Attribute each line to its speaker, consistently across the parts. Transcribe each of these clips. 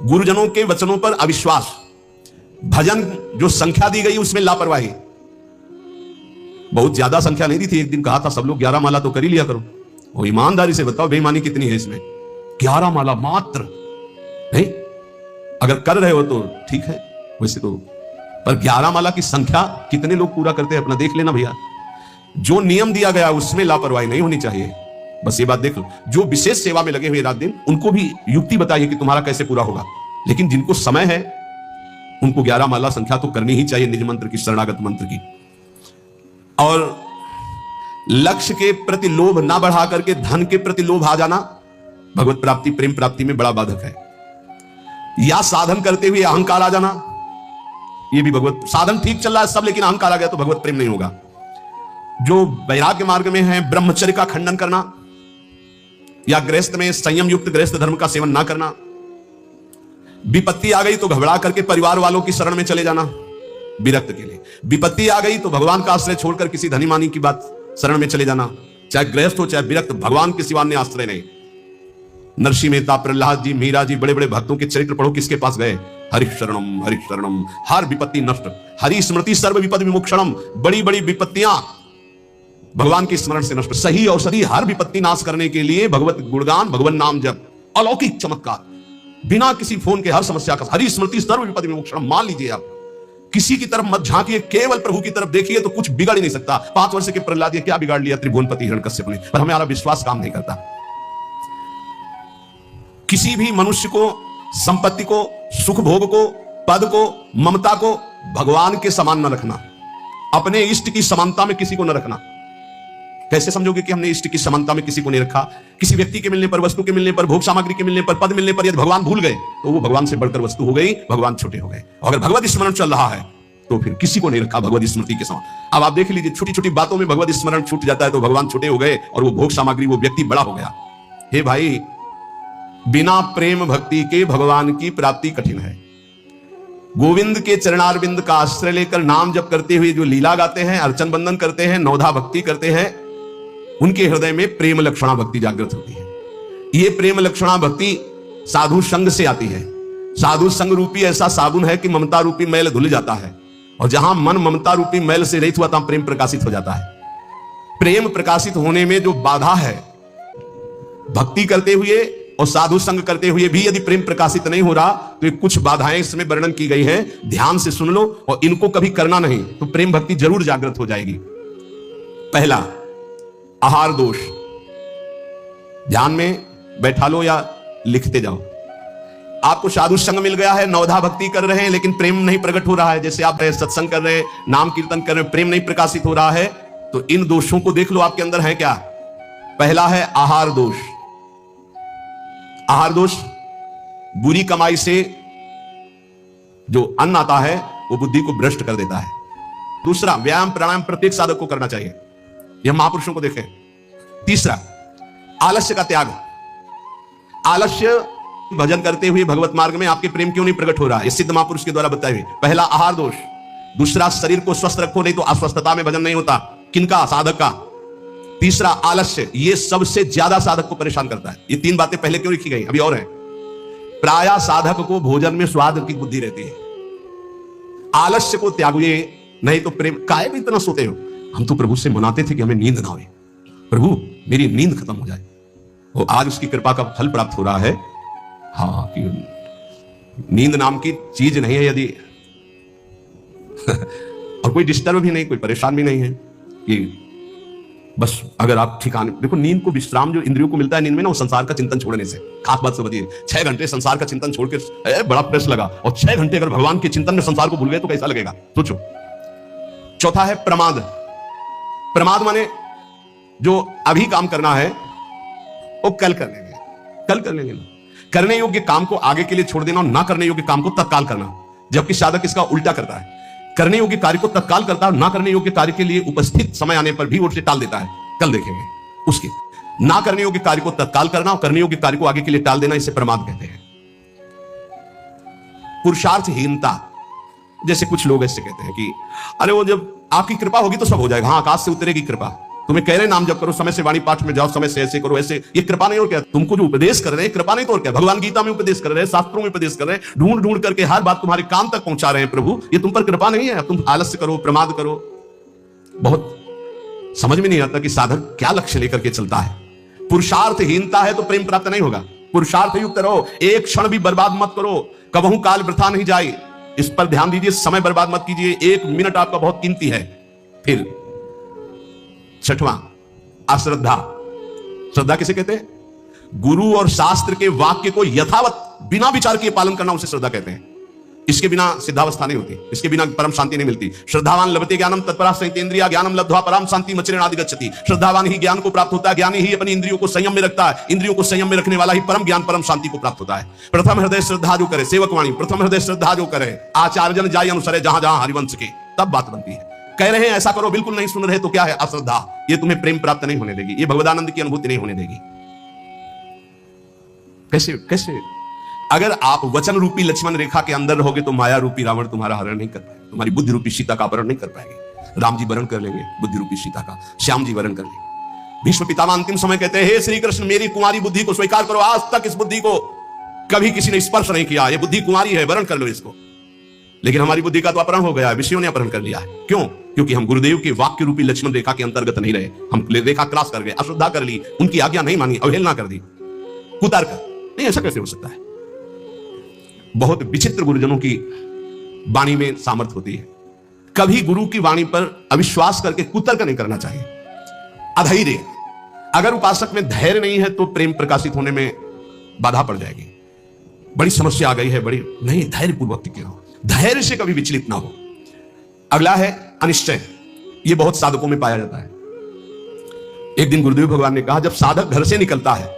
Speaker 1: गुरुजनों के वचनों पर अविश्वास, भजन जो संख्या दी गई उसमें लापरवाही। बहुत ज्यादा संख्या नहीं दी थी, एक दिन कहा था सब लोग 11 माला तो कर ही लिया करो। वो ईमानदारी से बताओ बेईमानी कितनी है इसमें? 11 माला मात्र नहीं, अगर कर रहे हो तो ठीक है वैसे तो, पर 11 माला की संख्या कितने लोग पूरा करते हैं अपना देख लेना भैया। जो नियम दिया गया उसमें लापरवाही नहीं होनी चाहिए, बस ये बात देख लो। जो विशेष सेवा में लगे हुए रात दिन उनको भी युक्ति बताइए कि तुम्हारा कैसे पूरा होगा, लेकिन जिनको समय है उनको 11 माला संख्या तो करनी ही चाहिए, निज मंत्र की, शरणागत मंत्र की। और लक्ष्य के प्रति लोभ ना बढ़ा करके धन के प्रति लोभ आ जाना भगवत प्राप्ति, प्रेम प्राप्ति में बड़ा बाधक है। या साधन करते हुए अहंकार आ जाना, ये भी भगवत, साधन ठीक चल रहा है सब लेकिन अहंकार आ गया तो भगवत प्रेम नहीं होगा। जो वैराग्य मार्ग में है ब्रह्मचर्य का खंडन करना, या गृहस्थ में संयम युक्त गृहस्थ धर्म का सेवन ना करना। विपत्ति आ गई तो घबरा करके परिवार वालों की शरण में चले जाना विरक्त के लिए। विपत्ति आ गई तो भगवान का आश्रय छोड़कर किसी धनी मानी की बात शरण में चले जाना, चाहे गृहस्थ हो चाहे विरक्त, भगवान के सिवा अन्य आश्रय नहीं। नरसिंह मेहता, प्रहलाद जी, मीरा जी, बड़े बड़े भक्तों के चरित्र पढ़ो, किसके पास गए? हरि शरणम, हर विपत्ति नष्ट, हरि स्मृति सर्व विपद विमोक्षणम। बड़ी बड़ी विपत्तियां भगवान के स्मरण से नष्ट। सही औषधि हर विपत्ति नाश करने के लिए भगवत गुणगान, भगवान नाम जप, अलौकिक चमत्कार, बिना किसी फोन के हर समस्या का। हरि स्मृति सर्व विपद विमोक्षणम, मान लीजिए आप किसी की तरफ मत झांकिए, केवल प्रभु की तरफ देखिए तो कुछ बिगड़ ही नहीं सकता। 5 वर्ष के प्रहलाद क्या बिगाड़ लिया त्रिभुवनपति हिरण्यकश्यप ने, पर हमारा विश्वास काम नहीं करता। किसी भी मनुष्य को, संपत्ति को, सुख भोग को, पद को, ममता को भगवान के समान न रखना, अपने इष्ट की समानता में किसी को न रखना। कैसे समझोगे कि हमने इष्ट की समानता में किसी को नहीं रखा? किसी व्यक्ति के मिलने पर, वस्तु के मिलने पर, भोग सामग्री के मिलने पर, पद मिलने पर यदि भगवान भूल गए तो वो भगवान से बढ़कर वस्तु हो गई, भगवान छोटे हो गए। अगर भगवत स्मरण चल रहा है तो फिर किसी को नहीं रखा भगवत स्मृति के समान। अब आप देख लीजिए, छोटी छोटी बातों में भगवत स्मरण छूट जाता है तो भगवान छोटे हो गए और वो भोग सामग्री, वो व्यक्ति बड़ा हो गया। हे भाई, बिना प्रेम भक्ति के भगवान की प्राप्ति कठिन है। गोविंद के चरणारविंद का आश्रय लेकर नाम जप करते हुए जो लीला गाते हैं, अर्चन बंदन करते हैं, नवधा भक्ति करते हैं, उनके हृदय में प्रेम लक्षणा भक्ति जागृत होती है। ये प्रेम लक्षणा भक्ति साधु संग से आती है। साधु संग रूपी ऐसा साबुन है कि ममता रूपी मैल धुल जाता है, और जहां मन ममता रूपी मैल से रहित हुआ तहां प्रेम प्रकाशित हो जाता है। प्रेम प्रकाशित होने में जो बाधा है, भक्ति करते हुए और साधु संग करते हुए भी यदि प्रेम प्रकाशित नहीं हो रहा तो ये कुछ बाधाएं इसमें वर्णन की गई है, ध्यान से सुन लो और इनको कभी करना नहीं तो प्रेम भक्ति जरूर जागृत हो जाएगी। पहला, आहार दोष। ध्यान में बैठा लो या लिखते जाओ। आपको साधु संग मिल गया है, नवधा भक्ति कर रहे हैं लेकिन प्रेम नहीं प्रकट हो रहा है, जैसे आप सत्संग कर रहे हैं, नाम कीर्तन कर रहे हैं, प्रेम नहीं प्रकाशित हो रहा है, तो इन दोषों को देख लो आपके अंदर है क्या। पहला है आहार दोष। आहार दोष, बुरी कमाई से जो अन्न आता है वो बुद्धि को भ्रष्ट कर देता है। दूसरा, व्यायाम प्राणायाम प्रत्येक साधक को करना चाहिए, यह महापुरुषों को देखें। तीसरा, आलस्य का त्याग। आलस्य, भजन करते हुए भगवत मार्ग में आपके प्रेम क्यों नहीं प्रकट हो रहा है, सिद्ध महापुरुष के द्वारा बताए हुए। पहला आहार दोष, दूसरा शरीर को स्वस्थ रखो नहीं तो अस्वस्थता में भजन नहीं होता। किनका? साधक का। तीसरा आलस्य, ये सबसे ज्यादा साधक को परेशान करता है। ये 3 बातें पहले क्यों लिखी गई, अभी और है। प्रायः साधक को भोजन में स्वाद की बुद्धि रहती है। आलस्य को त्यागिए नहीं तो प्रेम। काहे भी इतना सोते हो? हम तो प्रभु से मनाते थे कि हमें नींद ना आए, प्रभु मेरी नींद खत्म हो जाए। वो आज उसकी कृपा का फल प्राप्त हो रहा है। हाँ, कि नींद नाम की चीज नहीं है यदि और कोई डिस्टर्ब भी नहीं, कोई परेशान भी नहीं है, कि बस अगर आप ठिकाने देखो, नींद को विश्राम जो इंद्रियों को मिलता है नींद में ना, वो संसार का चिंतन छोड़ने से। खास बात समझिए, 6 घंटे संसार का चिंतन छोड़ के बड़ा प्रेस लगा, और 6 घंटे अगर भगवान के चिंतन में संसार को भूल गए तो कैसा लगेगा, सोचो। चौथा है प्रमाद। प्रमाद माने जो अभी काम करना है वो कल कर लेंगे, कल कर लेंगे। करने योग्य काम को आगे के लिए छोड़ देना और ना करने योग्य काम को तत्काल करना, जबकि साधक इसका उल्टा करता है। करने योग्य कार्य को तत्काल करता है, ना करने योग्य कार्य के लिए उपस्थित समय आने पर भी वो उसे टाल देता है, कल देखेंगे उसके। ना करने योग्य कार्य को तत्काल करना और करने योग्य कार्य को आगे के लिए टाल देना, इसे प्रमाद कहते हैं। पुरुषार्थहीनता, जैसे कुछ लोग ऐसे कहते हैं कि अरे वो जब आपकी कृपा होगी तो सब हो जाएगा। हाँ, आकाश से उतरेगी कृपा, तुम्हें कह रहे हैं नाम जप करो, समय से वाणी पाठ में जाओ, समय से ऐसे करो ऐसे, ये कृपा नहीं और क्या? तुमको जो उपदेश कर रहे हैं कृपा नहीं तो और क्या? भगवान गीता में उपदेश कर रहे हैं, शास्त्रों में उपदेश कर रहे हैं, ढूंढ ढूंढ करके हर बात तुम्हारे कान तक पहुंचा रहे हैं प्रभु, ये तुम पर कृपा नहीं है? तुम आलस्य करो, प्रमाद करो। बहुत समझ में नहीं आता कि साधक क्या लक्ष्य लेकर के चलता है। पुरुषार्थहीनता है तो प्रेम प्राप्त नहीं होगा। पुरुषार्थ युक्त रहो, एक क्षण भी बर्बाद मत करो, कबहू काल वृथा नहीं जाए, इस पर ध्यान दीजिए। समय बर्बाद मत कीजिए, 1 मिनट आपका बहुत कीमती है। फिर 6वां, अश्रद्धा। श्रद्धा किसे कहते हैं? गुरु और शास्त्र के वाक्य को यथावत बिना विचार किए पालन करना, उसे श्रद्धा कहते हैं। इसके बिना सिद्धावस्था नहीं होती, इसके बिना परम शांति नहीं मिलती। श्रद्धावान लभते ज्ञानम तत्परा संयतेन्द्रिया ज्ञानम लब्ध्वा परम शांति मचिरेणादि गच्छति। श्रद्धावान ही ज्ञान को प्राप्त होता है, ज्ञानी ही अपनी इंद्रियों को संयम में रखता है, इंद्रियों को संयम में रखने वाला ही परम ज्ञान परम शांति को प्राप्त होता है। प्रथम हृदय श्रद्धा जो करे, सेवक वाणी, प्रथम हृदय श्रद्धा जो करे, आचार्य जन जाय अनुसरे जहां जहां हरिवंश के, तब बात बनती है। कह रहे हैं ऐसा करो, बिल्कुल नहीं सुन रहे तो क्या है? अश्रद्धा। ये तुम्हें प्रेम प्राप्त नहीं होने देगी, ये भगवदानंद की अनुभूति नहीं होने देगी। कैसे कैसे? अगर आप वचन रूपी लक्ष्मण रेखा के अंदर रहोगे तो माया रूपी रावण तुम्हारा हरण नहीं कर पाएगा, तुम्हारी बुद्धि रूपी सीता का अपहरण नहीं कर पाएंगे। राम जी वरण कर लेंगे बुद्धि रूपी सीता का, श्याम जी वरण कर लेंगे। भीष्म पितामह अंतिम समय कहते हैं, हे श्री कृष्ण, मेरी कुमारी बुद्धि को स्वीकार करो। आज तक इस बुद्धि को कभी किसी ने स्पर्श नहीं किया, ये बुद्धि कुमारी है, वरण कर लो इसको। लेकिन हमारी बुद्धि का तो अपहरण हो गया है, विषयों ने अपहरण कर लिया है। क्यों? क्योंकि हम गुरुदेव के वाक्य रूपी लक्ष्मण रेखा के अंतर्गत नहीं रहे, हम रेखा क्रॉस कर गए, अश्रद्धा कर ली, उनकी आज्ञा नहीं मानी, अवहेलना कर दी, कुतर्क। नहीं, ऐसा कैसे हो सकता है? बहुत विचित्र गुरुजनों की वाणी में सामर्थ्य होती है। कभी गुरु की वाणी पर अविश्वास करके कुतर्क नहीं करना चाहिए। अधैर्य, अगर उपासक में धैर्य नहीं है तो प्रेम प्रकाशित होने में बाधा पड़ जाएगी। बड़ी समस्या आ गई है, बड़ी नहीं, धैर्य पूर्वक टिके रहो, धैर्य से कभी विचलित ना हो। अगला है अनिश्चय। यह बहुत साधकों में पाया जाता है। एक दिन गुरुदेव भगवान ने कहा, जब साधक घर से निकलता है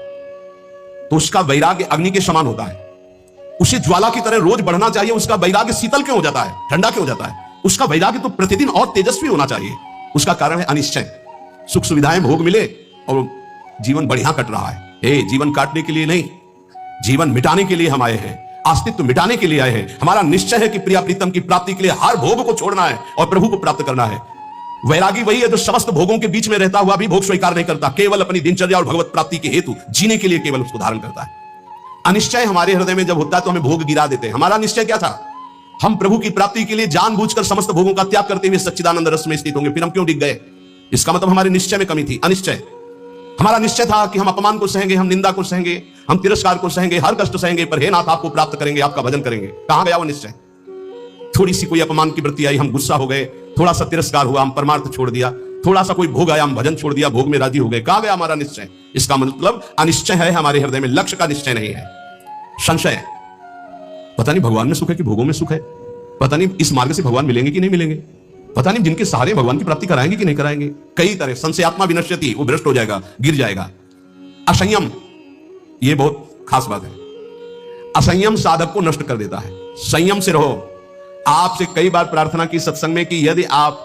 Speaker 1: तो उसका वैराग्य अग्नि के समान होता है, उसे ज्वाला की तरह रोज बढ़ना चाहिए। उसका वैराग्य शीतल क्यों हो जाता है, ठंडा क्यों हो जाता है? उसका वैराग्य तो प्रतिदिन और तेजस्वी होना चाहिए। उसका कारण है अनिश्चय। सुख सुविधाएं भोग मिले और जीवन बढ़िया कट रहा है। जीवन काटने के लिए नहीं, जीवन मिटाने के लिए हम आए हैं, अस्तित्व मिटाने के लिए आए हैं। हमारा निश्चय है कि प्रिया प्रीतम की प्राप्ति के लिए हर भोग को छोड़ना है और प्रभु को प्राप्त करना है। वैरागी वही है जो समस्त भोगों के बीच में रहता हुआ भी भोग स्वीकार नहीं करता, केवल अपनी दिनचर्या और भगवत प्राप्ति के हेतु जीने के लिए केवल उसको धारण करता है। अनिश्चय हमारे हृदय में जब होता है तो हमें भोग गिरा देते हैं। हमारा निश्चय क्या था? हम प्रभु की प्राप्ति के लिए जानबूझकर समस्त भोगों का त्याग करते हुए सच्चिदानंद रस में स्थित होंगे, फिर हम क्यों डिग गए? इसका मतलब हमारे निश्चय में कमी थी। अनिश्चय, हमारा निश्चय था कि हम अपमान को सहेंगे, हम निंदा को सहेंगे, हम तिरस्कार को सहेंगे, हर कष्ट सहेंगे, पर हे नाथ आपको प्राप्त करेंगे, आपका भजन करेंगे। कहां गया वो निश्चय? थोड़ी सी कोई अपमान की वृत्ति आई, हम गुस्सा हो गए, थोड़ा सा तिरस्कार हुआ, हम परमार्थ छोड़ दिया, थोड़ा सा कोई भोग आया, हम भजन छोड़ दिया, भोग में राजी हो गए। कहां गया हमारा निश्चय? इसका मतलब अनिश्चय है हमारे हृदय में, लक्ष्य का निश्चय नहीं है। संशय, पता नहीं भगवान में सुख है कि भोगों में सुख है, पता नहीं इस मार्ग से भगवान मिलेंगे कि नहीं मिलेंगे, पता नहीं जिनके सहारे भगवान की प्राप्ति कराएंगे कि नहीं कराएंगे। कई तरह संशयात्मा विनश्यति, वो भ्रष्ट हो जाएगा, गिर जाएगा। असंयम, ये बहुत खास बात है। असंयम साधक को नष्ट कर देता है। संयम से रहो। आपसे कई बार प्रार्थना की सत्संग में कि यदि आप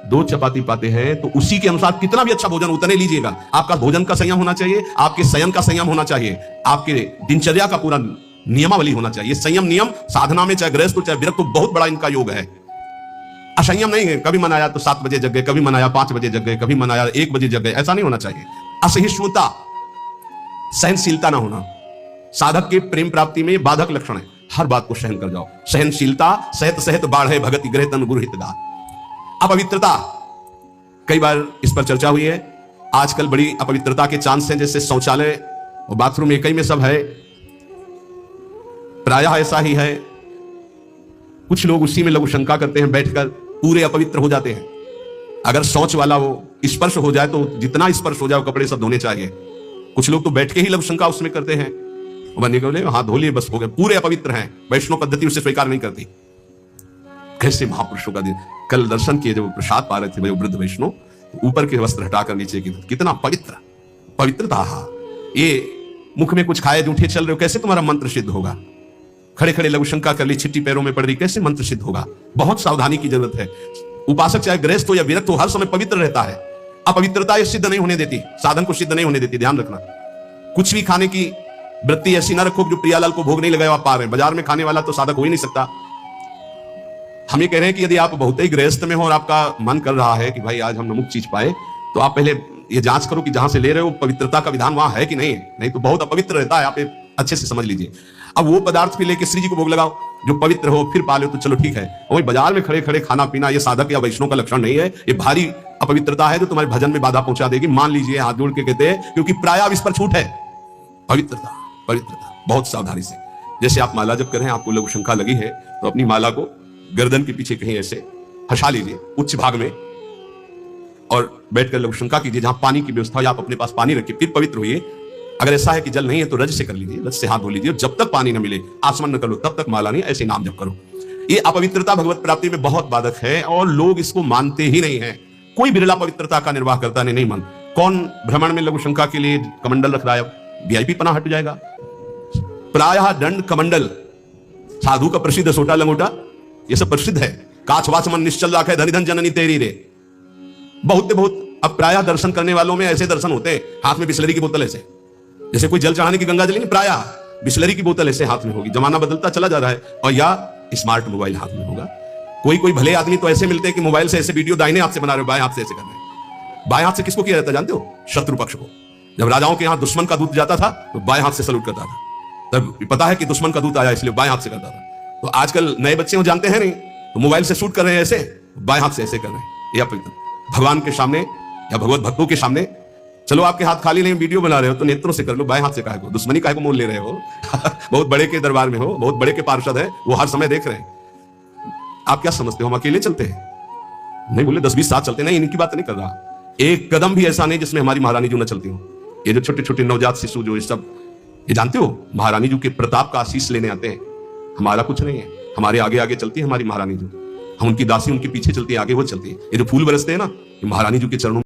Speaker 1: 2 चपाती पाते हैं तो उसी के अनुसार कितना भी अच्छा भोजन उतने लीजिएगा। आपका भोजन का संयम होना चाहिए, आपके शयन का संयम होना चाहिए, आपके दिनचर्या का पूरा नियमावली होना चाहिए। संयम नियम साधना में चाहे गृहस्थ हो चाहे विरक्त, तो बहुत बड़ा इनका योग है। असंयम नहीं है, कभी मनाया तो 7 बजे जग गए, कभी मनाया 5 बजे जग गए, कभी मनाया 1 बजे जग गए, ऐसा नहीं होना चाहिए। असहिष्णुता, सहनशीलता ना होना, साधक के प्रेम प्राप्ति में बाधक लक्षण है। हर बात को सहन कर जाओ। सहनशीलता, सहत सहत बाढ़े भगति गृह तन गुरु हितगा। अपवित्रता, कई बार इस पर चर्चा हुई है। आजकल बड़ी अपवित्रता के चांस हैं, जैसे शौचालय और बाथरूम एक ही में सब है, प्रायः ऐसा ही है। कुछ लोग उसी में लघु शंका करते हैं, बैठकर पूरे अपवित्र हो जाते हैं। अगर शौच वाला वो स्पर्श हो जाए तो जितना स्पर्श हो जाए वो कपड़े सब धोने चाहिए। कुछ लोग तो बैठ के ही लघु शंका उसमें करते हैं, बने बोले हाथ धो लिए बस हो गए, पूरे अपवित्र हैं। वैष्णव पद्धति उसे स्वीकार नहीं करती। कैसे महापुरुषों का दिन, कल दर्शन किए जब प्रसाद पा रहे थे वृद्ध वैष्णव, ऊपर के वस्त्र हटाकर नीचे की, कितना पवित्र पवित्रता। ये मुख में कुछ खाए जूठे चल रहे हो, कैसे तुम्हारा मंत्र सिद्ध होगा? खड़े खड़े लघु शंका कर ली, छिट्टी पैरों में पड़ रही, कैसे मंत्र सिद्ध होगा? बहुत सावधानी की जरूरत है। उपासक चाहे गृहस्थ हो या विरक्त हो, हर समय पवित्र रहता है। अपवित्रता ये सिद्ध नहीं होने देती, साधन को सिद्ध नहीं होने देती, ध्यान रखना। कुछ भी खाने की वृत्ति ऐसी न रखो जो प्रियालाल को भोग नहीं लगाया आप पा रहे हैं। बाजार में खाने वाला तो साधक हो ही नहीं सकता। हम ये कह रहे हैं कि यदि आप बहुत ही गृहस्थ में हो और आपका मन कर रहा है कि भाई आज हम नमुक चीज पाए, तो आप पहले ये जांच करो कि जहां से ले रहे हो पवित्रता का विधान वहां है कि नहीं है, नहीं तो बहुत अपवित्र रहता है। आप ये अच्छे से समझ लीजिए। अब वो पदार्थ भी लेके श्री जी को भोग लगाओ जो पवित्र हो, फिर पाले तो चलो ठीक है। वही बाजार में खड़े खड़े खाना पीना ये साधक या वैष्णव का लक्षण नहीं है, ये भारी अपवित्रता है जो तुम्हारे भजन में बाधा पहुंचा देगी। मान लीजिए, हाथ जोड़ के कहते हैं, क्योंकि प्राय इस पर छूट है। पवित्रता पवित्रता बहुत सावधानी से। जैसे आप माला जब करें, आपको लघु शंका लगी है तो अपनी माला को गर्दन के पीछे कहीं ऐसे फंसा लीजिए उच्च भाग में, और बैठकर लघु शंका कीजिए। जहां पानी की व्यवस्था हो, आप अपने पास पानी रखिए, फिर पवित्र होइए। अगर ऐसा है कि जल नहीं है तो रज से कर लीजिए, रज से हाथ धो लीजिए। और जब तक पानी न मिले, आसमान न करो, तब तक माला नहीं, ऐसे नाम जप करो। ये अपवित्रता भगवत प्राप्ति में बहुत बाधक है और लोग इसको मानते ही नहीं है। कोई बिरला पवित्रता का निर्वाह करता नहीं मान। कौन भ्रमण में लघु शंका के लिए कमंडल रख रहा है? वीआईपी पना हट जाएगा। प्रायः दंड कमंडल, साधु का प्रसिद्ध सोटा लंगोटा, ये सब प्रसिद्ध है। काछ वाच मन निश्चल राख है, धनी धन जननी तेरी रे। बहुत अब प्रायः दर्शन करने वालों में ऐसे दर्शन होते हैं, हाथ में बिस्लरी की बोतल ऐसे, जैसे कोई जल चढ़ाने की गंगा जली नहीं, प्रायः बिस्लरी की बोतल ऐसे हाथ में होगी। जमाना बदलता चला जा रहा है, और या स्मार्ट मोबाइल हाथ में होगा। कोई भले आदमी तो ऐसे मिलते हैं कि मोबाइल से ऐसे वीडियो दाहिने हाथ से बना रहे हो, बाएं हाथ से ऐसे कर रहे हैं। बाएं हाथ से किसको किया जाता है जानते हो? शत्रु पक्ष को। जब राजाओं के यहाँ दुश्मन का दूत जाता था तो बाएं हाथ से सलूट करता था, तब पता है कि दुश्मन का दूत आया, इसलिए बाएं हाथ से करता था। तो आजकल नए बच्चे जानते हैं नहीं, तो मोबाइल से शूट कर रहे हैं ऐसे, बाएं हाथ से ऐसे कर रहे हैं। या भगवान के सामने या भगवत भक्तों के सामने, चलो आपके हाथ खाली नहीं, वीडियो बना रहे हो तो नेत्रों से कर लो, बाएं हाथ से काहे को? दुश्मनी काहे को मोल ले रहे हो? बहुत बड़े के दरबार में हो, बहुत बड़े के पार्षद है, वो हर समय देख रहे हैं। आप क्या समझते हो हम अकेले चलते हैं? नहीं बोले 10-20 साथ चलते, नहीं इनकी बात नहीं कर रहा। एक कदम भी ऐसा नहीं जिसमें हमारी महारानी जी न चलती हो। ये जो छोटे छोटे नवजात शिशु जो ये सब, ये जानते हो महारानी जी के प्रताप का आशीष लेने आते हैं। हमारा कुछ नहीं है, हमारे आगे आगे चलती है हमारी महारानी जी। हम उनकी दासी, उनके पीछे चलती है, आगे वो चलती है। ये जो फूल बरसते हैं ना, ये महारानी जी के चरणों